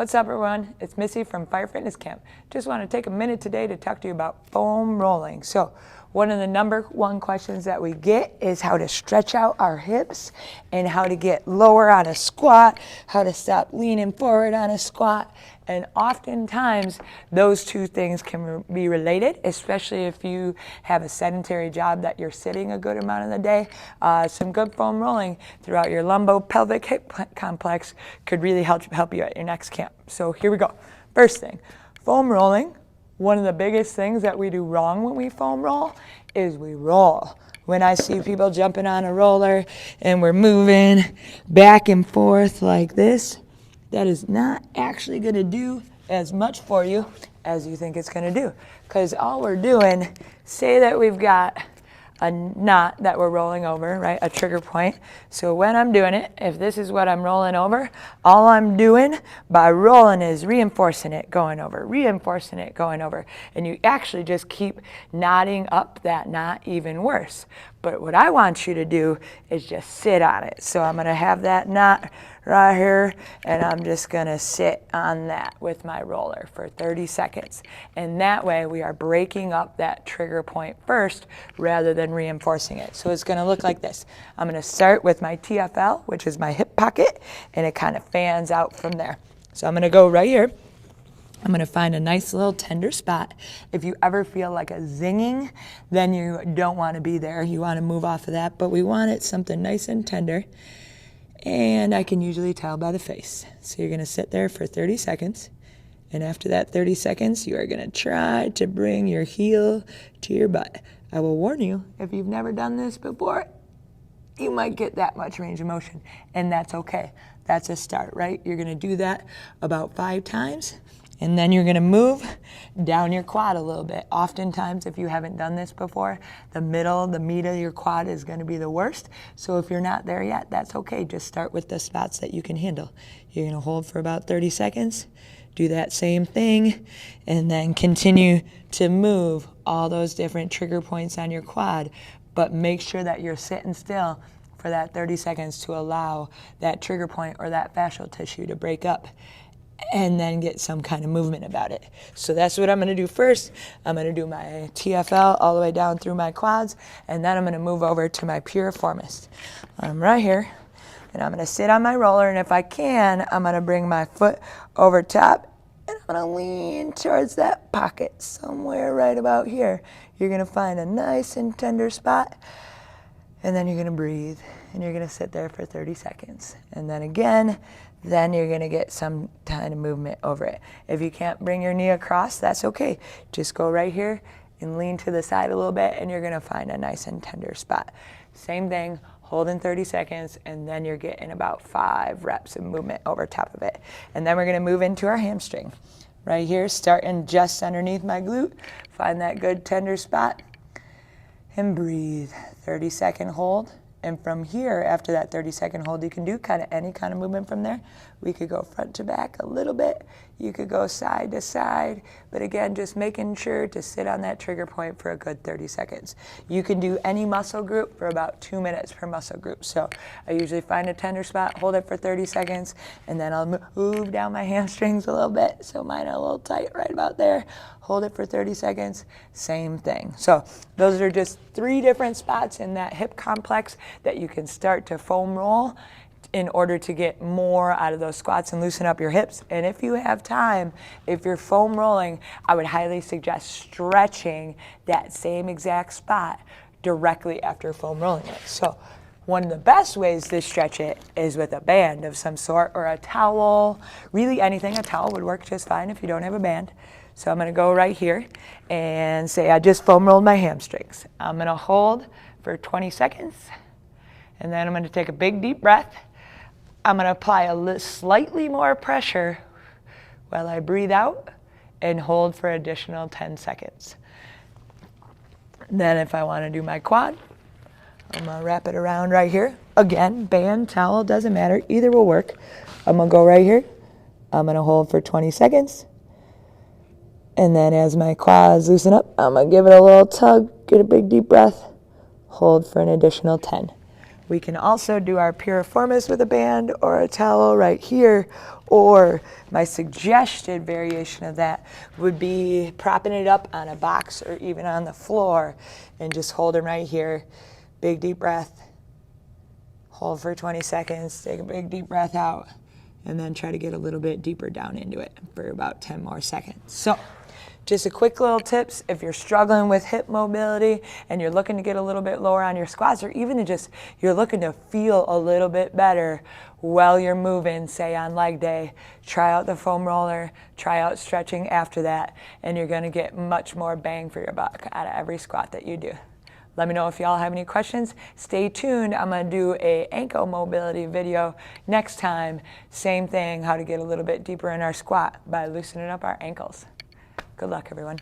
What's up, everyone? It's Missy from Fire Fitness Camp. Just want to take a minute today to talk to you about foam rolling. So one of the number one questions that we get is how to stretch out our hips and how to get lower on a squat, how to stop leaning forward on a squat. And oftentimes those two things can be related, especially if you have a sedentary job that you're sitting a good amount of the day. Some good foam rolling throughout your lumbo-pelvic hip complex could really help you at your next camp. So here we go. First thing, foam rolling. One of the biggest things that we do wrong when we foam roll is we roll. When I see people jumping on a roller and we're moving back and forth like this, that is not actually going to do as much for you as you think it's going to do. Because all we're doing, say that we've got a knot that we're rolling over, right, a trigger point. So when I'm doing it, if this is what I'm rolling over, all I'm doing by rolling is reinforcing it, going over, reinforcing it, going over. And you actually just keep knotting up that knot even worse. But what I want you to do is just sit on it. So I'm going to have that knot right here, and I'm just going to sit on that with my roller for 30 seconds. And that way we are breaking up that trigger point first rather than reinforcing it. So it's going to look like this. I'm going to start with my TFL, which is my hip pocket, and it kind of fans out from there. So I'm going to go right here. I'm going to find a nice little tender spot. If you ever feel like a zinging, then you don't want to be there. You want to move off of that, but we want it something nice and tender. And I can usually tell by the face. So you're going to sit there for 30 seconds. And after that 30 seconds, you are going to try to bring your heel to your butt. I will warn you, if you've never done this before, you might get that much range of motion. And that's okay. That's a start, right? You're going to do that about 5 times. And then you're going to move down your quad a little bit. Oftentimes, if you haven't done this before, the meat of your quad is going to be the worst. So if you're not there yet, that's okay. Just start with the spots that you can handle. You're going to hold for about 30 seconds, do that same thing, and then continue to move all those different trigger points on your quad. But make sure that you're sitting still for that 30 seconds to allow that trigger point or that fascial tissue to break up, and then get some kind of movement about it. So that's what I'm going to do first. I'm going to do my TFL all the way down through my quads, and then I'm going to move over to my piriformis. I'm right here, and I'm going to sit on my roller, and if I can, I'm going to bring my foot over top, and I'm going to lean towards that pocket somewhere right about here. You're going to find a nice and tender spot, and then you're going to breathe, and you're going to sit there for 30 seconds. And then again, then you're going to get some kind of movement over it. If you can't bring your knee across, that's okay. Just go right here and lean to the side a little bit, and you're going to find a nice and tender spot. Same thing, hold in 30 seconds, and then you're getting about 5 reps of movement over top of it. And then we're going to move into our hamstring. Right here, starting just underneath my glute. Find that good tender spot, and breathe. 30-second hold. And from here, after that 30-second hold, you can do kind of any kind of movement from there. We could go front to back a little bit. You could go side to side. But again, just making sure to sit on that trigger point for a good 30 seconds. You can do any muscle group for about 2 minutes per muscle group. So I usually find a tender spot, hold it for 30 seconds, and then I'll move down my hamstrings a little bit. So mine are a little tight right about there. Hold it for 30 seconds, same thing. So those are just 3 different spots in that hip complex that you can start to foam roll in order to get more out of those squats and loosen up your hips. And if you have time, if you're foam rolling, I would highly suggest stretching that same exact spot directly after foam rolling it. So one of the best ways to stretch it is with a band of some sort or a towel. Really anything, a towel would work just fine if you don't have a band. So I'm going to go right here and say I just foam rolled my hamstrings. I'm going to hold for 20 seconds, and then I'm going to take a big deep breath. I'm going to apply slightly more pressure while I breathe out and hold for additional 10 seconds. Then if I want to do my quad, I'm going to wrap it around right here. Again, band, towel, doesn't matter. Either will work. I'm going to go right here. I'm going to hold for 20 seconds. And then as my quads loosen up, I'm going to give it a little tug, get a big deep breath, hold for an additional 10. We can also do our piriformis with a band or a towel right here, or my suggested variation of that would be propping it up on a box or even on the floor and just holding right here. Big deep breath, hold for 20 seconds, take a big deep breath out, and then try to get a little bit deeper down into it for about 10 more seconds. So just a quick little tips if you're struggling with hip mobility and you're looking to get a little bit lower on your squats, or even just you're looking to feel a little bit better while you're moving, say on leg day, try out the foam roller, try out stretching after that, and you're going to get much more bang for your buck out of every squat that you do. Let me know if y'all have any questions. Stay tuned. I'm going to do a ankle mobility video next time. Same thing, how to get a little bit deeper in our squat by loosening up our ankles. Good luck, everyone.